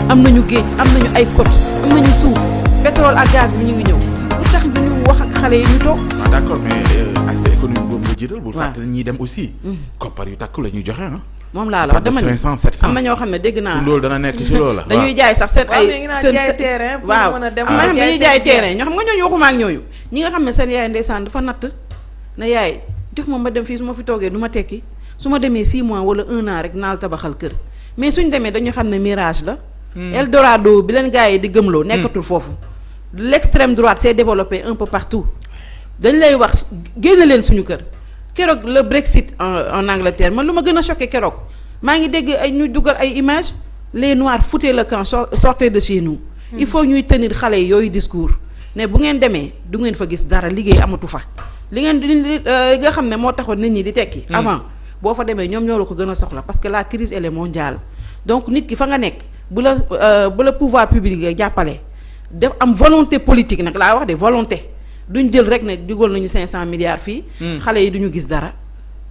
am nañu géej am nañu ay côte am nañu suuf pétrole ak gaz bi ñu ngi ñëw lu tax duñu wax ak xale yi ñu toog. ah d'accord mais aspect économique boobu nga jiital. bul fàttali ñiy dem aussi. koppar yu takku la ñuy joxe ah. moom laa la wax dama ne 500 700 am na ñoo xam ne dégg naa. loolu dana nekk ci loolu la. dañuy jaay sax seen ay seen terrain. waaw am na xam ne dañuy jaay terrain ñoo xam nga ñooñu waxuma ak ñooñu ñi nga xam ne seen yaay ndeysaan dafa natt na yaay jox ma dem fii su ma fi toogee du ma tekki su ma demee 6 mois wala 1 an rek naal tabaxal kër mais suñ demee dañu xam ne mirage la. Eldorado bi leen gars yi di gëmloo. nekkatul foofu. l'extrême droite s'est développée un peu partout dañ lay wax génn leen suñu kër keroog le Brexit en Angleterre man lu ma gën a choqué keroog maa ngi dégg ay ñuy dugal ay images les noirs foutaient le camp sortez de chez nous. il faut ñuy tenir xale yi yooyu discours ne bu ngeen demee du ngeen fa gis dara liggéey amatu fa li ngeen di nga xam ne moo taxoon nit ñi di tekki. avant boo fa demee ñoom ñoo la ko gën a soxla parce que la crise elle est mondiale donc nit ki fa nga nekk bu la pouvoir public jàppale def am volonté politique nag laa wax de volonté duñ jël rek ne dugal nañu 500 milliards fii. xale yi duñu gis dara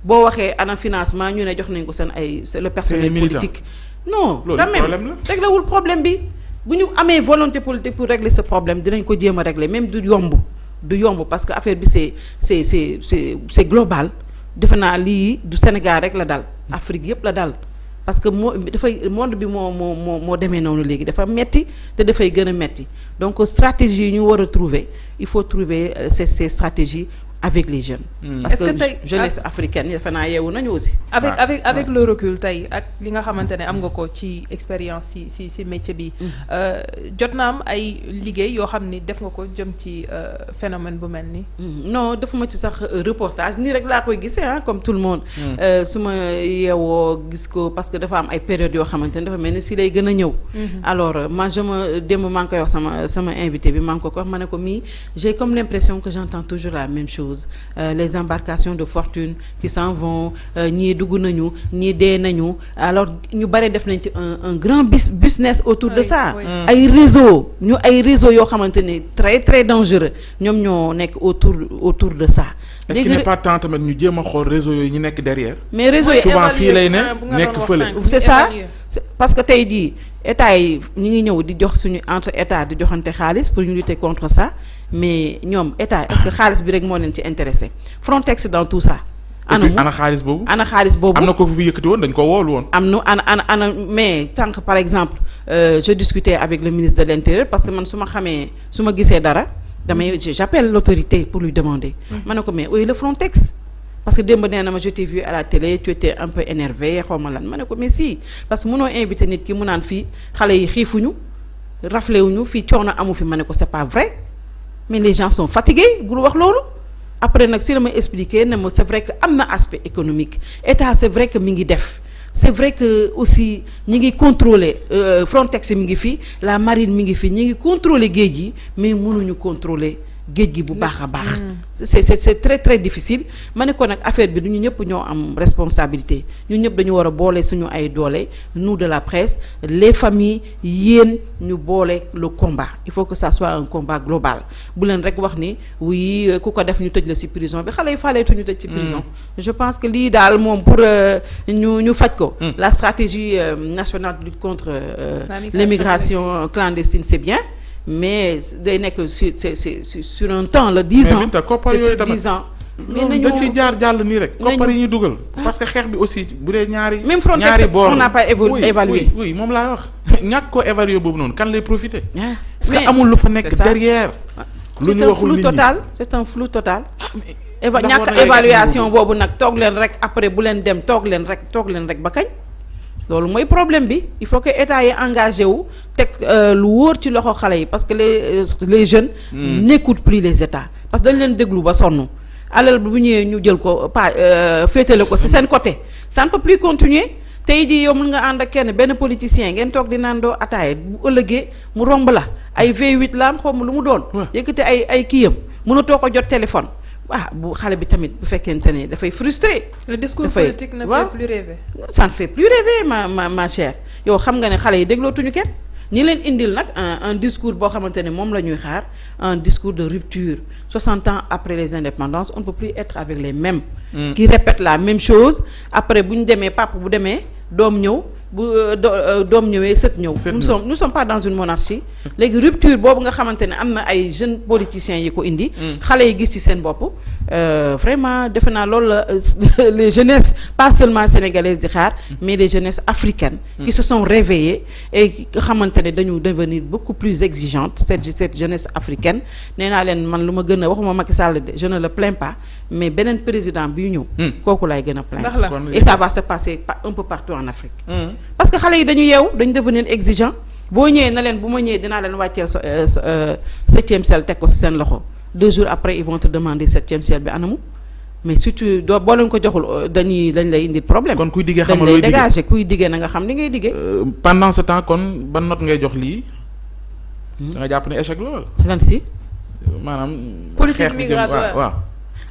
boo waxee ana financement ñu ne jox nañ ko seen ay le personnel politique. non quand même réglewul problème bi bu ñu amee volonté politique pour régler ce problème dinañ ko jéem a régler même du yomb parce que affaire bi c'est global defe naa lii du Sénégal rek la dal Afrique yëpp la dal parce que monde bi moo demee noonu léegi dafa metti te dafay gën a metti donc stratégie yi ñu war a trouver il faut trouver ces stratégies avec les jeunes. parce que tey jeunesse africaine defe naa yeewu nañu aussi. avec le recul tey ak li nga xamante ne am nga ko ci expérience ci métier bi. jot na am ay liggéey yoo xam ni def nga ko jëm ci phénomène bu mel ni non defuma ci sax reportage nii rek laa koy gisee comme tout le monde. su ma yeewoo gis ko parce que dafa am ay périodes yoo xamante ne dafa mel ni si lay gën a ñëw. alors man démb maa ngi koy wax sama invité bi maa ngi ko wax ma ne ko mii j'ai comme l'impression que j'entends toujours la même chose. Les embarcations de fortune qui s'en vont ñii dugg nañu ñii dee nañu alors ñu bare def nañ ci un grand business autour de ça. ay réseau yoo xamante ni très très dangereux ñoom ñoo nekk autour de ça. est-ce qu'il n'est pas temps tamit ñu jéem a xool réseau yooyu ñu nekk derrière. mais réseau yi souvent fii lay nekk fële. c'est ça parce que tey jii état yi ñu ngi ñëw di jox suñu entre état di joxante xaalis pour ñu lutter contre ça mais ñoom état est-ce que xaalis bi rek moo leen ci intéressé Frontex dans tout ça. ana xaalis boobu. am na ko fi yëkkati woon dañ ko woolu woon. ana mais sànq par exemple je discutais avec le ministre de l'Intérieur parce que man su ma gisee dara damay j'appelle l'autorité pour lui demander. ma ne ko mais oui le Frontex. parce que démb nee na ma je t'ai vu à la télé tu étais un peu énervé xaw ma lan ma ne ko mais si parce que mënoo invité nit ki mu naan fii xale yi xiifuñu raflewuñu fii coono amu fi ma ne ko c'est pas vrai mais les gens sont fatigués bul wax loolu après nag si la ma expliquer ne ma c'est vrai que am na aspect économique état c'est vrai que mi ngi def c'est vrai que aussi ñi ngi contrôler Frontex mi ngi fi la marine mi ngi fi ñi ngi contrôler géej yi mais mënuñu contrôler géej gi bu baax a baax. c'est très très difficile ma ne ko nag affaire bi du ñu ñëpp ñoo am responsabilité ñu ñëpp dañu war a boole suñu ay doole nous de la presse les familles yéen ñu boole le combat il faut que ça soit un combat global bu leen rek wax ni oui ku ko def ñu tëj la ci prison bi xale yi faleetu ñu tëj ci prison. je pense que lii daal moom pour ñu faj ko. la stratégie nationale de lutte contre l'immigration clandestine c'est bien. mais day nekk sur un temps la 10 ans c'est sur 10 ans. mais nañu dañ ci jàll nii rek. koppar yi ñuy dugal. parce que xeex bi aussi bu dee ñaari. même Frontex on n'a pas évalué. oui moom laa wax ñàkk ko évaluer boobu noonu kan lay profiter. parce que amul lu fa nekk derrière. lu ñu waxul nit ñi c'est un flou total. ñàkk évaluation boobu nag toog leen rek après bu leen dem toog leen rek ba kañ. loolu mooy problème bi il faut que état yi engagé wu teg lu wóor ci loxo xale yi parce que les jeunes n'écoutent plus les états parce que dañ leen déglu ba sonn alal bu ñëwee ñu jël ko féetale ko ci seen côté ça ne peut plus continuer tey jii yow mën nga ànd ak kenn benn politicien ngeen toog di naan doo ataaya bu ëllëgee mu romb la ay V8 la am xaw ma lu mu doon yëkkati ay kiyam mënatoo ko jot téléphone bu xale bi tamit bu fekkente ne dafay frustré. le discours politique ne fait plus rêver. ça ne fait plus rêver ma chère yow xam nga ne xale yi déglootuñu kenn ñi leen indil nag un discours boo xamante ne moom la ñuy xaar un discours de rupture 60 ans après les indépendances on ne peut plus être avec les mêmes. qui répètent la même chose après bu ñu demee papa bu demee doom ñëw bu doom ñëwee sët ñëw. nous sommes pas dans une monarchie. léegi rupture boobu nga xamante ne am na ay jeunes politiciens yi ko indi. xale yi gis ci seen bopp. vraiment defe naa loolu la les jeunesses pas seulement sénégalaises di xaar mais les jeunesses africaines. qui se sont réveillées et nga xamante ne dañu devenir beaucoup plus exigeantes cette jeunesse africaine nee naa leen man lu ma gën a waxuma Macky Sall de je ne le plains pas mais beneen président bi ñëw. kooku laay gën a plaindre. et ça va se passer un peu partout en Afrique. parce que xale yi dañu yeewu dañu devenir exigeant boo ñëwee na leen bu ma ñëwee dinaa leen wàcceel septième ciel teg ko ci seen loxo 2 jours après ils vont te demander septième ciel bi anamu mais surtout doo boo leen ko joxul dañ lay indil problème. kon kuy diggee xamal dañ lay dégager kuy diggee na nga xam li ngay diggee. pendant ce temps kon ban note ngay jox lii. da nga jàpp ne échec la wala. lan si. maanaam. politique migratoire waaw.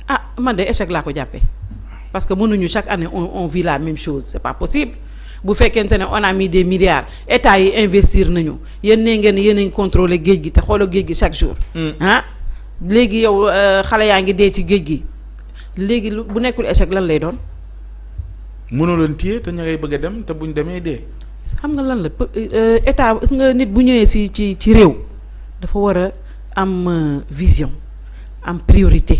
ah man de échec laa ko jàppee parce que mënuñu chaque année on vit la même chose c'est pas possible. bu fekkente ne on a mis des milliards état yi investir nañu yéen nee ngeen yéen a ngi contrôler géej gi te xoolal géej gi chaque jour. léegi yow xale yaa ngi dee ci géej gi léegi bu nekkul échec lan lay doon. mënoo leen téye te ña ngay bëgg a dem te buñ demee dee. xam nga lan la état nga nit bu ñëwee ci réew dafa war a am vision am priorité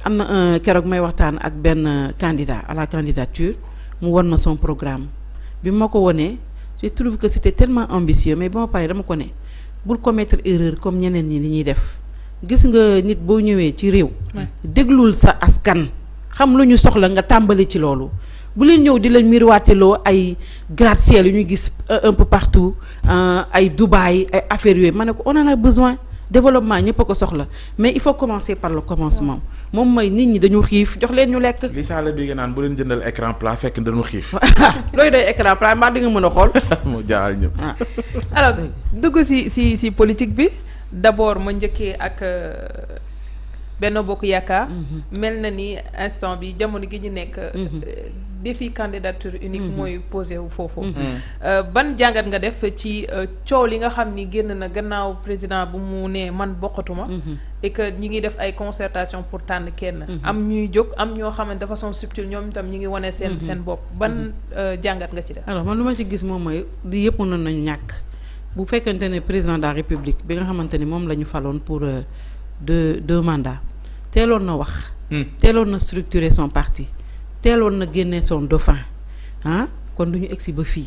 am na keroog may waxtaan ak benn candidat à la candidature. mu won ma son programme bi ma ko wonee je trouve que c'était tellement ambitieux mais ba ma paree dama ko ne bul commettre erreur comme ñeneen ñi li ñuy def gis nga nit boo ñëwee ci réew déglul sa askan xam lu ñu soxla nga tàmbali ci loolu bu leen ñëw di leen miroiteloo ay gratte-ciel yu ñu gis un peu partout ay Dubaï ay affaires yooyu ma ne ko on en a besoin développement ñëpp a ko soxla mais il faut commencer par le commencement moom mooy nit ñi dañu xiif jox leen ñu lekk. li saa la bi naan bu leen jëndal écran plat fekk dañu xiif. looy doy écran plat mbaa di nga mën a xool. moo jaaxal ñëpp. alors dugg ci politique bi d'abord ma njëkkee ak Benno Bokk Yaakaar. mel na ni instant bi jamono gi ñu nekk. défi candidature unique mooy posé wu foofu. ban jàngat nga def ci coow li nga xam ni génn na gannaaw président bu mu ne man bokkatuma. et que ñi ngi def ay concertation pour tànn kenn. am ñuy jóg am ñoo xamante de façon subtile ñoom itam ñi ngi wane seen bopp ban jàngat nga ci def. alors man lu ma ci gis moom mooy di yëpp mënoon nañu ñàkk bu fekkente ne président de la république bi nga xamante ni moom la ñu faloon pour deux mandats teeloon na wax. teeloon na structurer son parti. teeloon na génne son dauphin kon du ñu egsi ba fii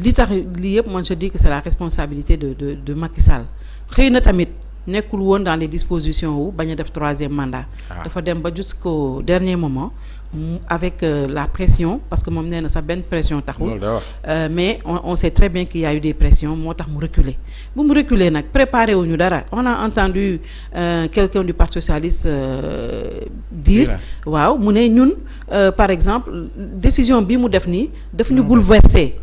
li tax lii yëpp man je dis que c'est la responsabilité de Macky Sall xëy na tamit nekkul woon dans les dispositions wu bañ a def 3e mandat. dafa dem ba jusqu'au dernier moment avec la pression parce que moom nee na sax benn pression taxul. mais on sait très bien qu'il y a eu des pressions moo tax mu reculer bu mu reculer nag préparé wuñu dara on a entendu quelqu'un du Parti socialiste dire waaw mu ne ñun par exemple décision bi mu def nii daf ñu bouleversé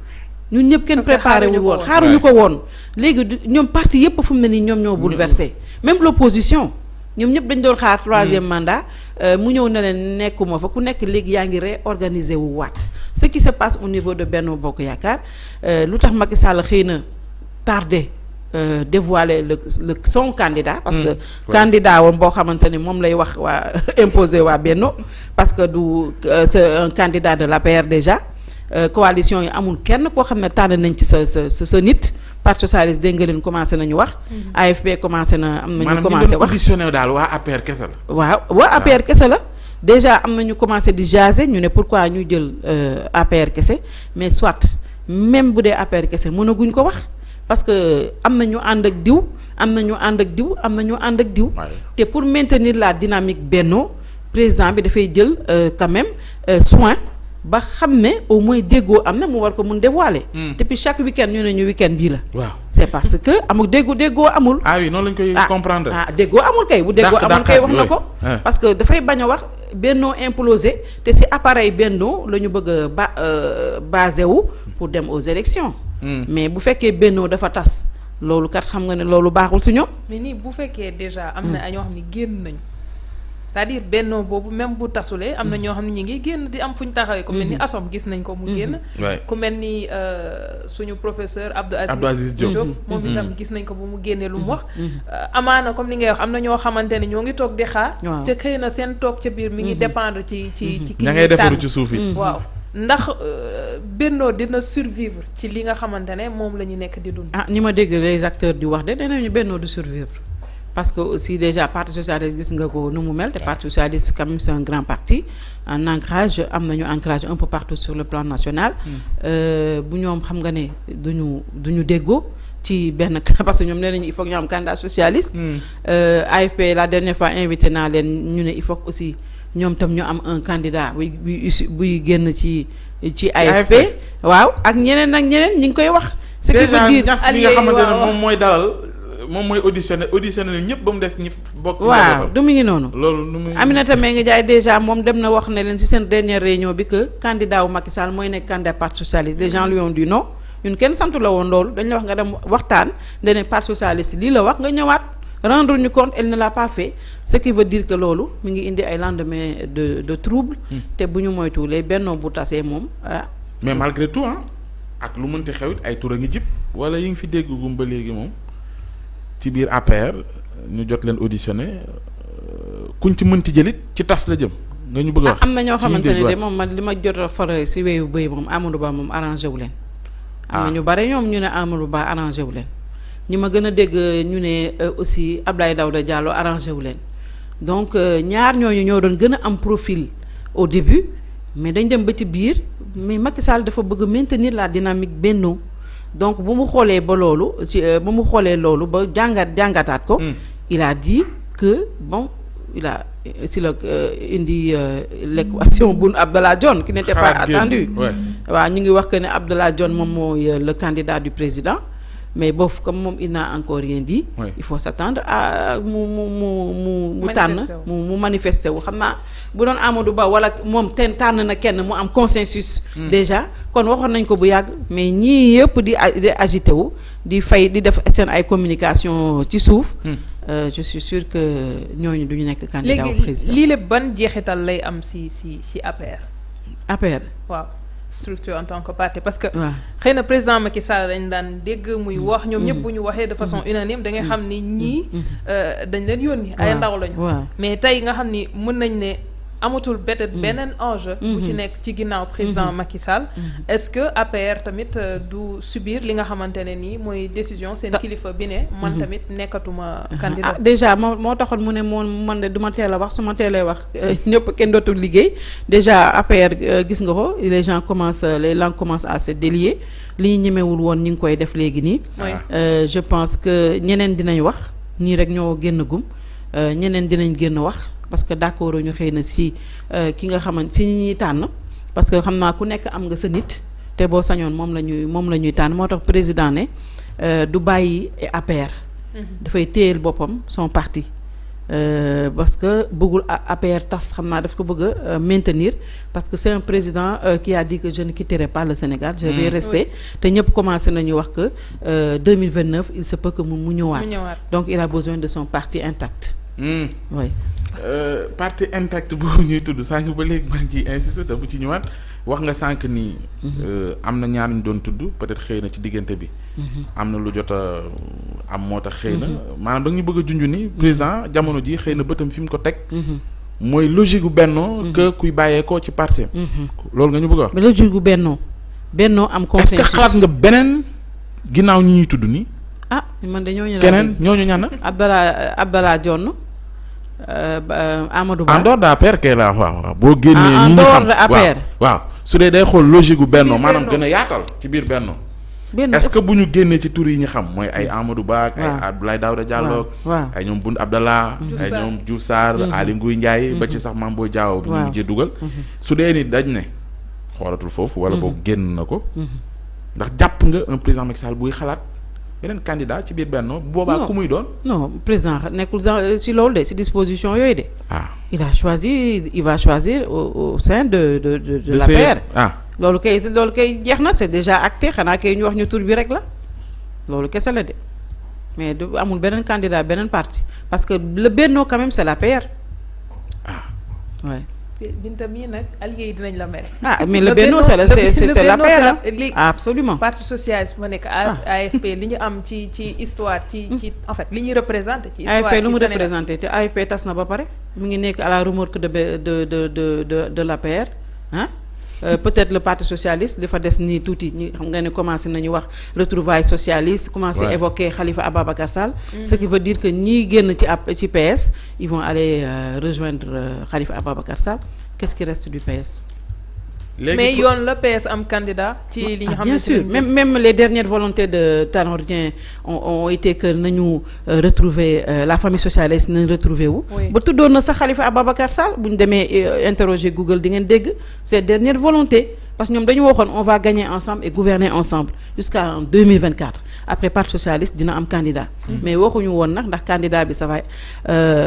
ñun ñëpp kenn préparé wu woon xaaruñu ko woon léegi ñoom parti yëpp fu mu ne nii ñoom ñoo bouleversé même l'opposition ñoom ñëpp dañ doon xaar 3e mandat mu ñëw ne leen nekkuma fa ku nekk léegi yaa ngi réorganiser wu waat ce qui se passe au niveau de Benno Bokk Yaakaar lu tax Macky Sall xëy na tardé dévoiler son candidat parce que candidat woon boo xamante ni moom lay wax waa imposer waa Benno parce que du c'est un candidat de l'APR déjà coalition yi amul kenn koo xam ne tànn nañ ci sa nit Parti socialiste dégg nga leen commencé nañu wax. AFP commencé na am na ñu commencé wax maanaam daal waa APR kese la. waaw waa APR kese la déjà am na ñu commencé di jaser ñu ne pourquoi ñu jël APR kese mais soit même bu dee APR kese mënaguñ ko wax parce que am na ñu ànd ak diw am na ñu ànd ak diw am na ñu ànd ak diw. te pour maintenir la dynamique Benno président bi dafay jël quand même soin. ba xam ne au moins déggoo am na mu war ko mun dévoiler. depuis chaque week-end ñu ne ñu week-end bii la. waaw c'est parce que amul déggoo amul. ah oui noonu lañ koy comprendre. déggoo amul kay. bu déggoo amul kay wax na ko. parce que dafay bañ a wax Benno implosé te si appareil Benno la ñu bëgg a basé wu pour dem aux élections. mais bu fekkee Benno dafa tas loolu kat xam nga ne loolu baaxul si ñoom. mais nii bu fekkee déjà am na ñoo xam ne génn nañu. c'est-à-dire Benno boobu même bu tasulee am na ñoo xam ne ñi ngi génn di am fu ñu taxawee ku mel ni Assom gis nañ ko mu génn ku mel ni suñu professeur Abdou Aziz Diop moom itam gis nañ ko bu mu génnee lu mu wax amaana comme ni ngay wax am na ñoo xamante ne ñoo ngi toog di xaar te xëy na seen toog ca biir mi ngi dépendre ci ki ña ngay defaru ci suuf yi waaw ndax Benno dina survivre ci li nga xamante ne moom la ñu nekk di dund. ñi ma dégg les acteurs di wax de danañu Benno du survivre parce que aussi déjà parti socialiste gis nga ko nu mu mel te parti socialiste quand même c'est un grand parti en ancrage am nañu ancrage un peu partout sur le plan national. bu ñoom xam nga ne duñu déggoo ci benn parce que ñoom nee nañu il faut que ñu am candidat socialiste. AFP la dernière fois invité naa leen ñu ne il faut que aussi ñoom tam ñu am un candidat buy génn ci AFP. waaw ak ñeneen ñi ngi koy wax. ce qui veut dire déjà bi nga xamante ne moom mooy dalal. moom mooy auditionné ñëpp ba mu des ñi bokk. waaw du mu ngi noonu. loolu nu muy Aminata Mbengue Ndiaye déjà moom dem na wax ne leen ci seen dernière réunion bi que candidat wu Macky Sall mooy nekk candidat parti socialiste les gens lui ont dit non ñun kenn santu la woon loolu dañ la wax nga dem waxtaan da ne parti socialiste lii la wax nga ñëwaat rendre ñu compte elle ne l'a pas fait ce qui veut dire que loolu mi ngi indi ay lendemain de trouble. te bu ñu moytuwulee Benno bu tasee moom mais malgré tout ak lu mënti xewit ay tur a ngi jib wala yi ngi fi dégg gum ba léegi moom. ci biir APR ñu jot leen auditionné kuñ ci mënti jëlit ci tas la jëm nga ñu bëgg a wax. am na ñoo xamante ne de moom man li ma jot a fare si weewu bëy moom Amadou Ba moom arrangé wu leen. am na ñu bare ñoom ñu ne Amadou Ba arrangé wu leen. ñi ma gën a dégg ñu ne aussi Abdoulaye Daouda Diallo arrangé wu leen donc ñaar ñooñu ñoo doon gën a am profil au début mais dañ dem ba ci biir mais Macky Sall dafa bëgg maintenir la dynamique Benno. donc bu mu xoolee ba loolu ba jàngataat ko. il a dit que bon il a si la indi l'équation Boun Abdallah Dionne qui n'était pas attendu. waaw ñu ngi wax que ne Abdallah Dionne moom mooy le candidat du président mais boofu comme moom il n'a encore rien dit. il faut s'attendre à mu tànn mu manifester wu xam naa bu doon Amadou Ba wala moom tànn na kenn mu am consensus. déjà kon waxoon nañ ko bu yàgg mais ñii yëpp di agité wu di def seen ay communication ci suuf. je suis sûr que ñooñu duñu nekk candidat au président. lii lépp ban jeexital lay am si APR. APR waaw. structure en tant que parti parce que xëy na président Macky Sall dañ daan dégg muy wax ñoom ñëpp bu ñu waxee de façon unanime da ngay xam ni ñii dañ leen yónni ay ndaw lañu mais tey nga xam ni mën nañ ne amatul peut-être beneen enjeu bu ci nekk ci ginnaaw président Macky Sall est-ce que APR tamit du subir li nga xamante ne nii mooy décision seen kilifa bi ne man tamit nekkatuma candidat déjà moo taxoon mu ne man de du ma teel a wax su ma teelee wax ñëpp kenn dootul liggéey déjà APR gis nga ko les langues commencent à se délier li ñu ñemewul woon ñu ngi koy def léegi nii je pense que ñeneen dinañ wax ñii rek ñoo génn gum ñeneen dinañ génn wax parce que d'accord ñu xëy na si ki nga xamante si ñi ñuy tànn parce que xam naa ku nekk am nga sa nit te boo sañoon moom la ñuy tànn moo tax président ne du bàyyi APR. dafay téyel boppam son parti parce que bëggul APR tas xam naa daf ko bëgg a maintenir parce que c'est un président qui a dit que je ne quitterai pas le Sénégal je vais rester te ñëpp commencé nañu wax que 2029 il se peut que mu ñëwaat donc il a besoin de son parti intact. Oui. Parti intact boobu ñuy tudd sànq ba léegi maa ngi insister te bu ci ñëwaat wax nga sànq ni am na ñaar ñu doon tudd peut-être xëy na ci diggante bi am na lu jot a am moo tax xëy na maanaam da nga ñu bëgg a junj ni président jamono ji xëy na bëtam fi mu ko teg mooy logique gu Benno que kuy bàyyeekoo ci parti loolu nga ñu bëgg a wax mais logique gu Benno am consensus est-ce que xalaat nga beneen ginnaaw ñi ñuy tudd nii man de ñooñu la keneen ñooñu ñaan na Abdallah Dionne Amadou Ba en dehors de APR kay la waaw boo génnee ñi ñu xam waaw su dee day xool logique gu Benno maanaam gën a yaatal ci biir Benno est-ce que bu ñu génnee ci tur yi ñu xam mooy ay Amadou Ba ak ay Abdoulaye Daouda Diallo ay ñoom Boun Abdallah ay ñoom Diouf Sarr Aly Ngouille Ndiaye ba ci sax Mame Boye Diao bi ñu mujjee dugal su dee ni dañ ne xoolatul foofu wala boo génn na ko ndax jàpp nga un président Macky Sall buy xalaat beneen candidat ci biir Benno boobaa ku muy doon. non président nekkul si loolu de si disposition yooyu de. il va choisir au sein de l'APR. loolu kay jeex na c'est déjà acté xanaa kay ñu wax ñu tur bi rek la loolu kese la de mais du amul beneen candidat beneen parti parce que le Benno quand même c'est l'APR. ouais. Binta mii nag allié yi dinañ la mere. mais le Benno c'est l'APR absolument parti socialiste ma nekk AFP li ñu am ci histoire ci en fait li ñuy représenté ci histoire AFP lu mu représenté te AFP tas na ba pare mu ngi nekk à la remorque de l'APR peut-être le parti socialiste dafa des nii tuuti ñi xam nga ne commencé nañu wax retrouvailles socialistes commencé évoquer Khalifa Ababacar Sall ce qui veut dire que ñii génn ci PS ils vont aller rejoindre Khalifa Ababacar Sall qu'est-ce qui reste du PS. mais yoon la PS am candidat ci li nga xam ne bien sûr même les dernières volontés de Tanor Dieng ont été que nañu retrouver la famille socialiste nañu retrouver wu ba tuddoon na sax Khalifa Ababacar Sall bu ñu demee interroger Google di ngeen dégg ces dernières volontés parce que ñoom dañu waxoon on va gagner ensemble et gouverner ensemble jusqu'en 2024 après parti socialiste dina am candidat mais waxuñu woon nag ndax candidat bi ça va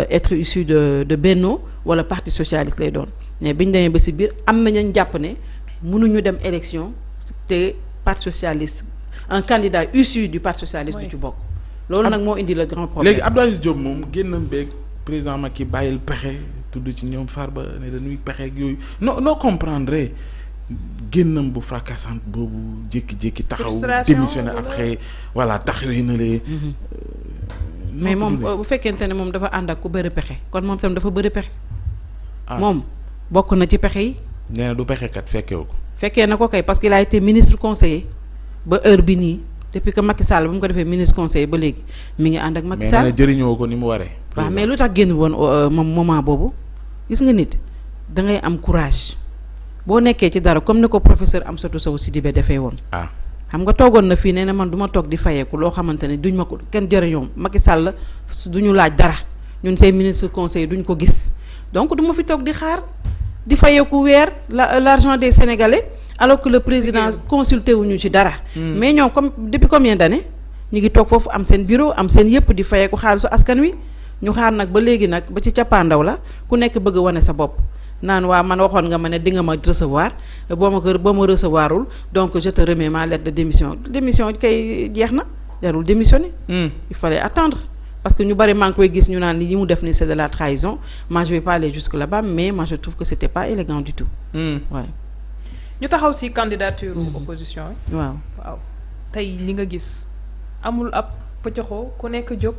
être issu de Benno wala parti socialiste lay doon mais biñ demee ba ci biir am nañu jàpp ne mënuñu dem élection te parti socialiste un candidat issu du parti socialiste du ci bokk loolu nag moo indi le grand problème. léegi Abdou Aziz Diop moom génnam beeg président Macky bàyyil pexe tudd ci ñoom Farba ne dañuy pexe ak yooyu noo comprendre génnam bu fracassante boobu jékki-jékki taxaw démissionné après voilà tax yooyu na lee mais moom bu fekkente ne moom dafa ànd ak ku bëri pexe kon moom tam dafa bëri pexe moom bokk na ci pexe yi. nee na du pexe kat fekkewu ko. fekkee na ko kay parce qu'il a été ministre conseiller ba heure bi nii depuis que Macky Sall ba mu ko defee ministre conseiller ba léegi mi ngi ànd ak Macky Sall. mais nee na jëriñoo ko ni mu waree. waaw mais lu tax génn woon moom moment boobu gis nga nit da ngay am courage boo nekkee ci dara comme ni ko professeur Amsatou Sow Sidibé defee woon. xam nga toogoon na fii nee na man du ma toog di fayeeku loo xamante ne duñ ma ko kenn jëriñoo Macky Sall duñu laaj dara ñun say ministre conseiller duñ ko gis donc du ma fi toog di xaar. di fayeeku weer l'argent des Sénégalais alors que le président consulté wuñu ci dara mais ñoom comme depuis combien d'années ñu ngi toog foofu am seen bureau am seen yëpp di fayeeku xaalisu askan wi ñu xaar nag ba léegi nag ba ci cappaandaw la ku nekk bëgg wane sa bopp naan waa man waxoon nga ma ne di nga ma recevoir boo ma recevoirul donc je te remets ma lettre de démission kay jeex na jarul démissionner il fallait attendre parce que ñu bari maa ngi koy gis ñu naan li mu def ni c'est de la trahison moi je vais pas aller jusque là-bas mais moi je trouve que c'était pas élégant du tout. waaw. ñu taxaw ci candidature opposition yi. waaw tey li nga gis amul ab pëccoxoo ku nekk jóg.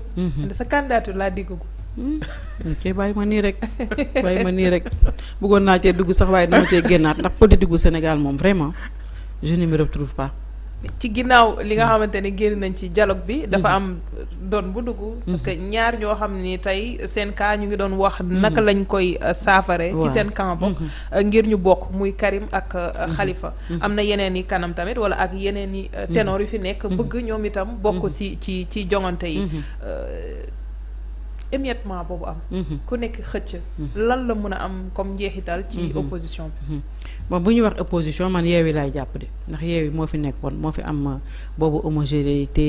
sa candidature laa diggu ko. ok bàyyi ma nii rek bëggoon naa cee dugg sax waaye dama cee génnaat ndax politique gu Sénégal moom vraiment je ne me retrouve pas. ci ginnaaw li nga xamante ne génn nañ ci dialogue bi dafa am doon bu dugg parce que ñaar ñoo xam ni tey seen cas ñu ngi doon wax naka lañ koy saafare ci seen camp ngir ñu bokk muy Karim ak Khalifa am na yeneen i kanam tamit wala ak yeneen i ténor yu fi nekk bëgg ñoom itam bokk ci jongante yi émiettement boobu am ku nekk xëcc lan la mën a am comme njeexital ci opposition bi bon bu ñuy wax opposition man Yewwi laay jàpp de ndax Yewwi moo fi nekkoon moo fi am boobu homogénéité